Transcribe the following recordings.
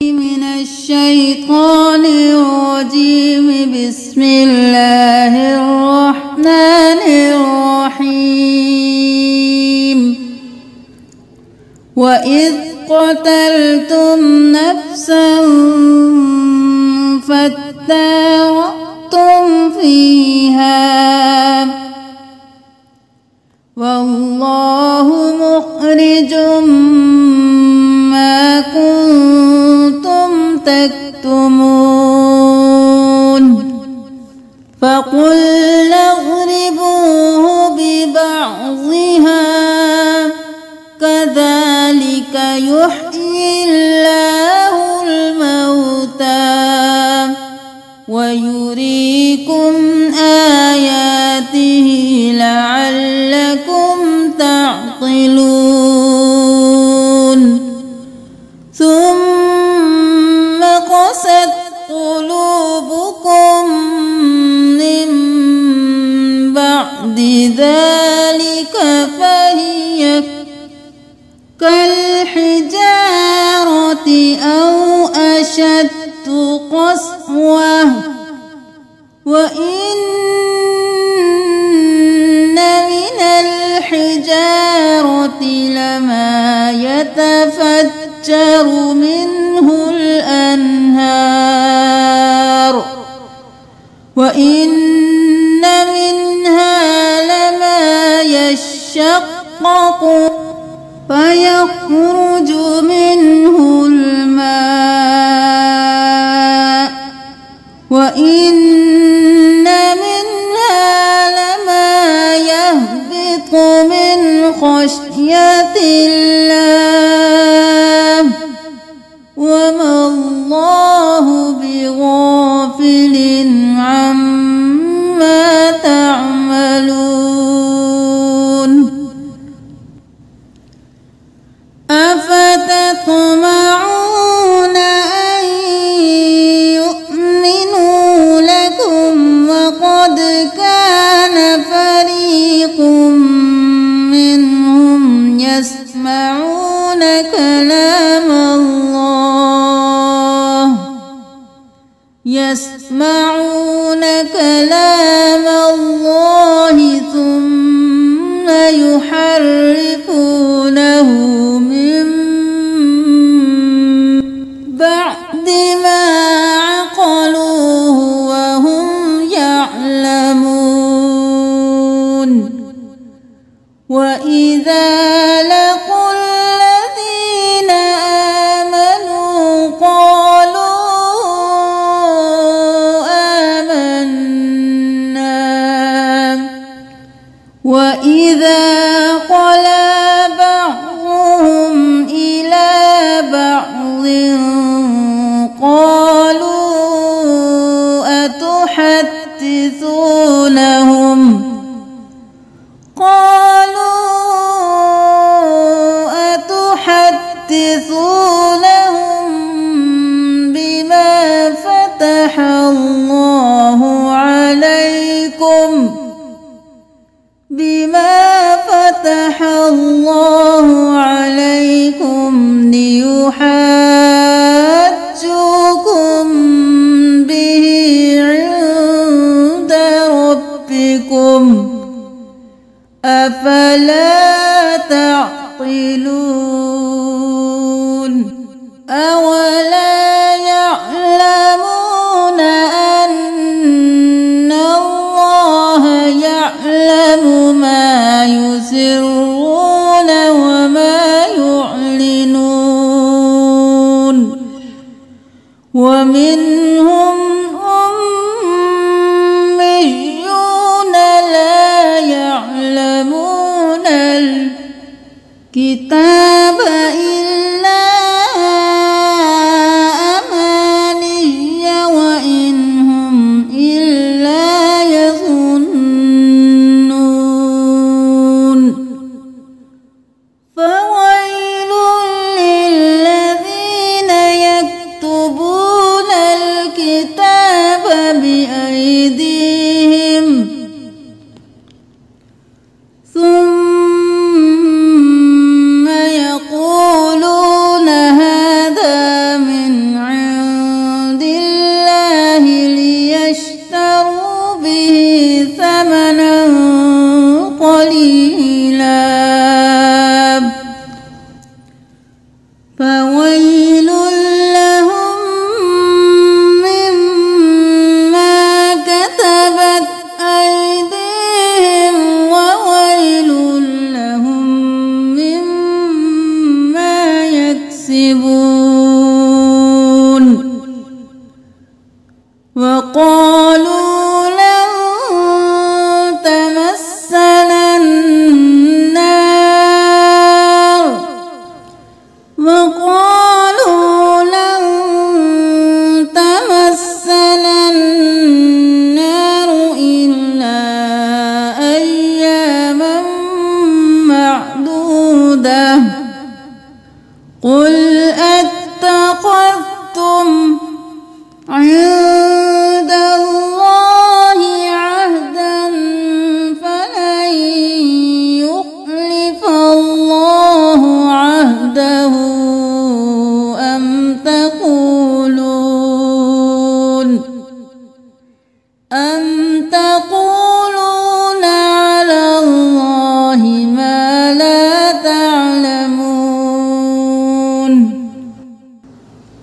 من الشيطان الرجيم. بسم الله الرحمن الرحيم. وإذ قتلتم نفسا فادارأتم فيها والله مخرج ما كنتم تكتمون. فقلنا اضربوه ببعضها كذلك يحيي الله الموتى ويريكم آياته لعلكم تعقلون. ثم قست قلوبكم من بعد ذلك فهي كالحجارة أو أشد قسوة. وإن من الحجارة لما يتفجر منه الأنهار وإن منها لما يشقق فيخرج منه الماء وإن منها لما يهبط من خشية الله وما الله بغافل عما تعملون. أفتطمعون أن يؤمنوا لكم وقد كان فريق منهم يسمعون كلام الله ثم يحرفونه من بعد ما عقلوه وهم يعلمون. وإذا لقوا الذين آمنوا قالوا آمنا وإذا خلا بعضهم إلى بعض قالوا أتحدثونهم بما فتح الله عليكم ليحاجوكم به عند ربكم أفلا تعقلون. أولا يعلمون أن الله يعلم ما يسرون وما يعلنون. ومنهم أميون لا يعلمون الكتاب إلا أماني وإن هم إلا يظنون. فويل للذين يكتبون الكتاب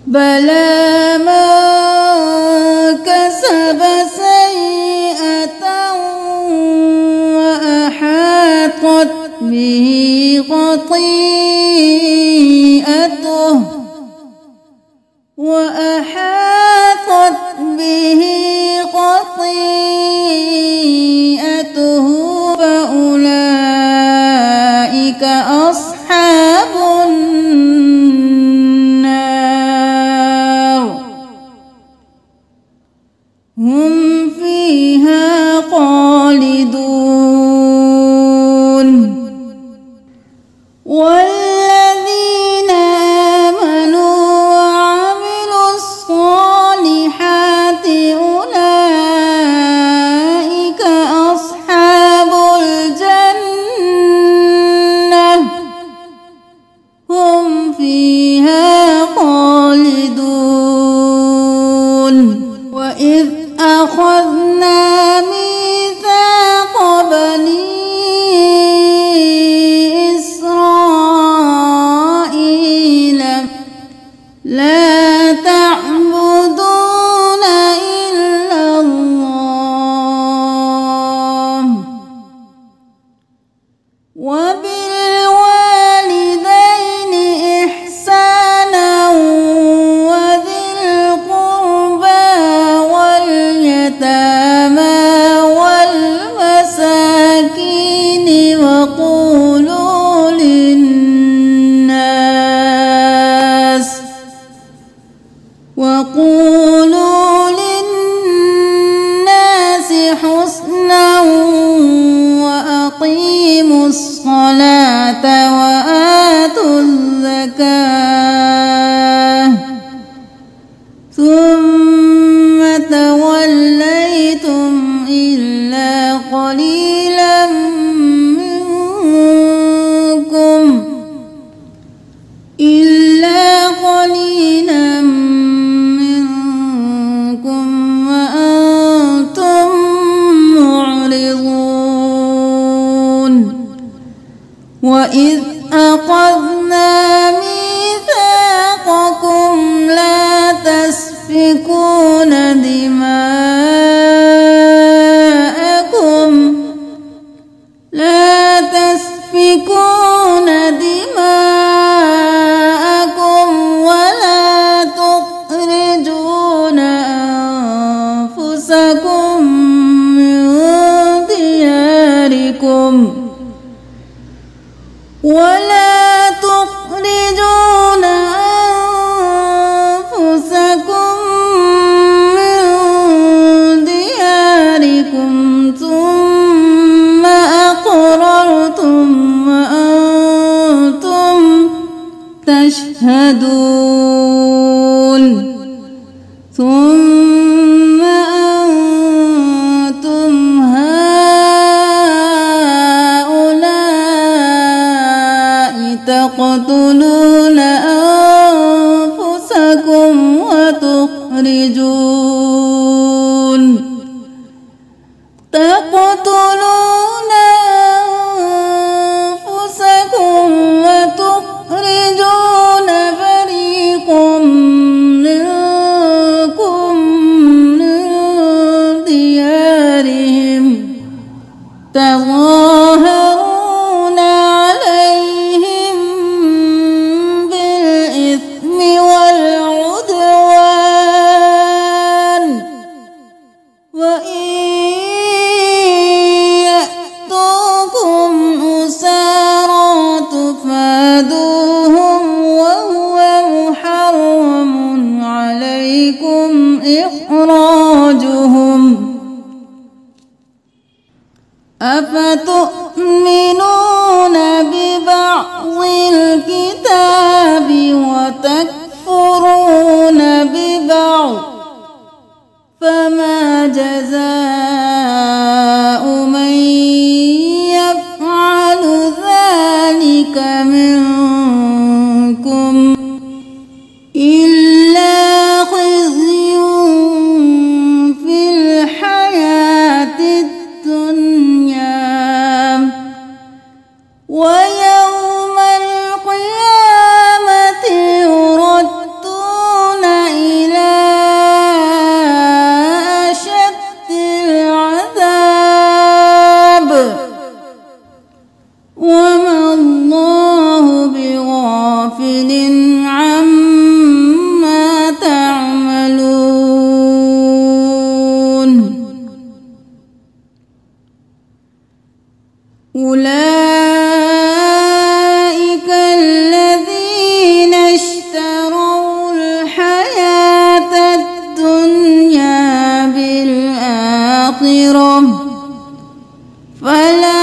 بلى من كسب سيئة وأحاطت به خطيئته فأولئك أصحاب النار هم فيها خالدون. والذين آمنوا وعملوا الصالحات أولئك أصحاب الجنة هم فيها خالدون. وإذ أخذنا ميثاق بني إسرائيل لا تعبدون إلا الله وبالوالدين إحسانا وذي القربى واليتامى والمساكين وقولوا للناس حسنا وأقيموا الصلاة وآتوا الزكاة ثم توليتم إلا قليلا منكم وأنتم معرضون. وإذ أخذنا ميثاقكم لا تسفكون دماءكم ولا تخرجون أنفسكم من دياركم ثم أقررتم وأنتم تشهدون. ثم أنتم هؤلاء تقتلون أنفسكم وتخرجون فريقا منكم من ديارهم تظاهرون عليهم بالإثم والعدوان وإن يأتوكم أسارى تفادوهم وهو محرم عليكم إخراجهم. أفتؤمنون ببعض الكتاب وتكفرون ببعض فما جزاء من يفعل ذلك منكم إلا خزي في الحياة الدنيا ويوم القيامة يردون فلا